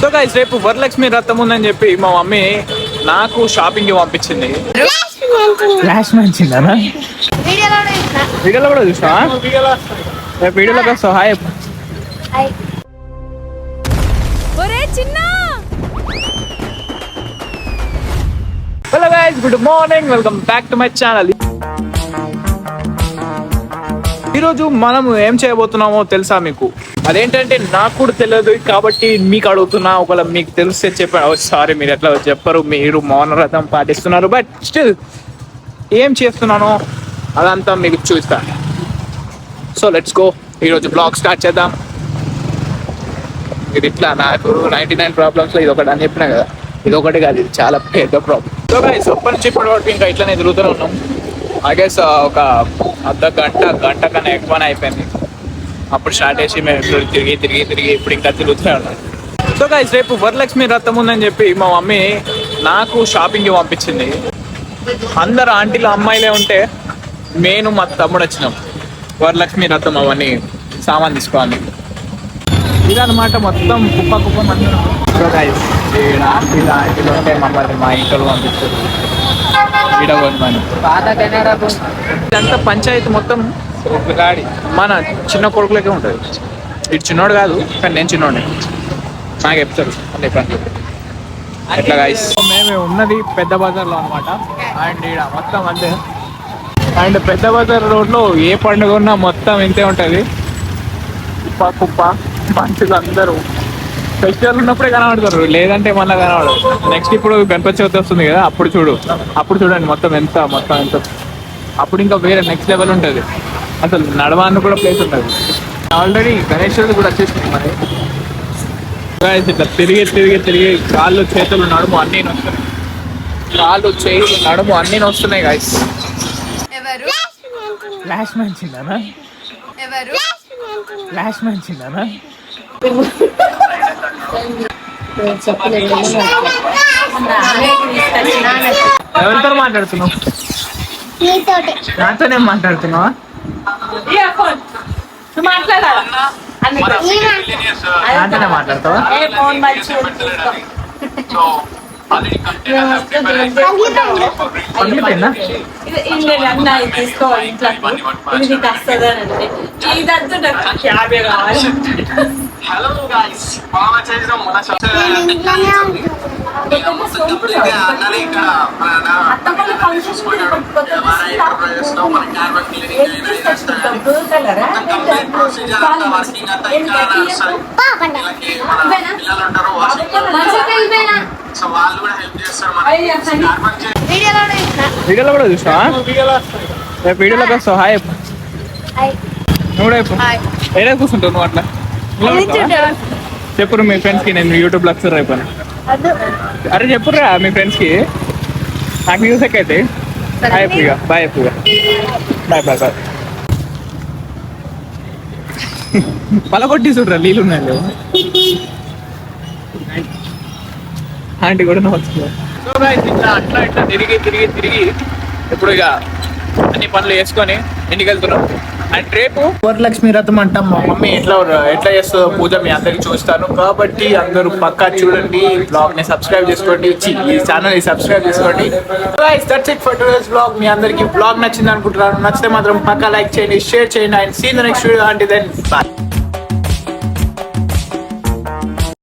So guys రేపు వరలక్ష్మి వ్రతం ఉందని చెప్పి మా మమ్మీ నాకు షాపింగ్ కి పంపించింది. ఫ్లాష్ మంచిందా? వీడియోలో కూడా చూసా. రేపు వీడియోలోకి వస్తావు. Hi hello guys, good morning, welcome back to my channel. ఈరోజు మనం ఏం చేయబోతున్నామో తెలుసా మీకు? అదేంటంటే నాకు కూడా తెలియదు కాబట్టి మీకు అడుగుతున్నా. ఒకవేళ మీకు తెలిస్తే చెప్పాను. సారీ, మీరు ఎట్లా చెప్పరు, మీరు మౌన వ్రతం పాటిస్తున్నారు. బట్ స్టిల్ ఏం చేస్తున్నానో అదంతా మీకు చూపిస్తాను. So let's go. ఈరోజు బ్లాగ్ స్టార్ట్ చేద్దాం. ఇది ఇట్లా నాకు 99 ప్రాబ్లమ్స్లో ఇది ఒకటి అని చెప్పినా కదా, ఇది ఒకటి కాదు, ఇది చాలా పెద్ద ప్రాబ్లం. సో గైస్ ఎప్పటి నుంచి ఇప్పటి వరకు ఇంకా ఇట్లానే తిరుగుతూనే ఉన్నాం. ఐ గెస్ ఒక అర్ధ గంట కన్నా ఎక్కువనే అయిపోయింది. అప్పుడు స్టార్ట్ చేసి మేము తిరిగి ఇప్పుడు ఇంకా తిరుగుతూనే ఉన్నాం. సో గైస్ రేపు వరలక్ష్మి వ్రతం ఉందని చెప్పి మా మమ్మీ నాకు షాపింగ్కి పంపించింది. అందరు ఆంటీలు అమ్మాయిలే ఉంటే నేను మా తమ్ముడు వచ్చినాం వరలక్ష్మి వ్రతం అవన్నీ సామాన్ తీసుకోవాలి. ఇదన్నమాట మొత్తం కుప్ప మంది. సో గైస్ ఆంటీలు ఉంటే మమ్మల్ని మా ఇంట్లో పంపిస్తారు. ఇదంతా పంచాయతీ మొత్తం గాడి మన చిన్న కొడుకులకే ఉంటుంది. ఇటు చిన్నోడు కాదు, కానీ నేను చిన్నోడే. నాకు చెప్తారు అన్ని పనులు ఎట్లా గైస్. మేము ఉన్నది పెద్ద బజార్లో అనమాట. అండ్ ఇక్కడ మొత్తం అంతే. అండ్ పెద్ద బజార్ రోడ్లో ఏ పండుగ ఉన్నా మొత్తం ఇంతే ఉంటుంది. కుప్ప మనుషులు అందరూ ఫెస్టివల్ ఉన్నప్పుడే కనబడతారు, లేదంటే మళ్ళీ కనబడదు. నెక్స్ట్ ఇప్పుడు గణపతి చవితి వస్తుంది కదా, అప్పుడు చూడండి మొత్తం ఎంత అప్పుడు ఇంకా వేరే నెక్స్ట్ లెవెల్ ఉంటుంది. అసలు నడవాన్ని కూడా ప్లేస్ ఉంటుంది. ఆల్రెడీ గణేశ్వరుడు కూడా వచ్చేసింది. మరి ఇట్లా తిరిగి కాళ్ళు చేతులు నడుము అన్నీ వస్తున్నాయి. కాళ్ళు చేతులు నడుము అన్నీ వస్తున్నాయి గైస్. ఫ్లాష్ మంచిందా? ఫ్లాష్ మంచిందా? ఎవరితో మాట్లాడుతున్నావు? నాతోనే మాట్లాడుతున్నావా? నాతోనే మాట్లాడతావా? వీడియోలో కూడా చూసా. రేపు వీడియోలోకి వస్తావు. హాయ్ నువ్వు ఏడా కూర్చుంటావు నువ్వు? అట్లా చెప్పురు మీ ఫ్రెండ్స్కి, నేను యూట్యూబ్లో వస్తారు రేపు. అరే చెప్పుర్రా మీ ఫ్రెండ్స్కి, నాకు మ్యూజిక్ అయితే. బాయ్ ఎప్పుగా బాయ్ పలకొట్టి చూడరా, నీళ్ళు ఉన్నాయి లేవు. ఆంటీ కూడా నవ్వుతుంది. సో గైస్ ఇట్లా తిరిగి ఇప్పుడు ఇక అన్ని పనులు చేసుకొని ఇంటికి వెళ్తున్నాం. అండ్ రేపు వరలక్ష్మి వ్రతం అంటాం. మా మమ్మీ ఎట్లా చేస్తుందో పూజ మీ అందరికి చూస్తాను కాబట్టి అందరూ పక్కా చూడండి. బ్లాగ్ ని సబ్స్క్రైబ్ చేసుకోండి, ఈ ఛానల్ ని సబ్స్క్రైబ్ చేసుకోండి. Guys that's it for today's blog. మీ అందరికి బ్లాగ్ నచ్చింది అనుకుంటున్నాను. నచ్చితే మాత్రం పక్కా లైక్ చేయండి, షేర్ చేయండి. And see the next video. అంటే దెన్ బాయ్.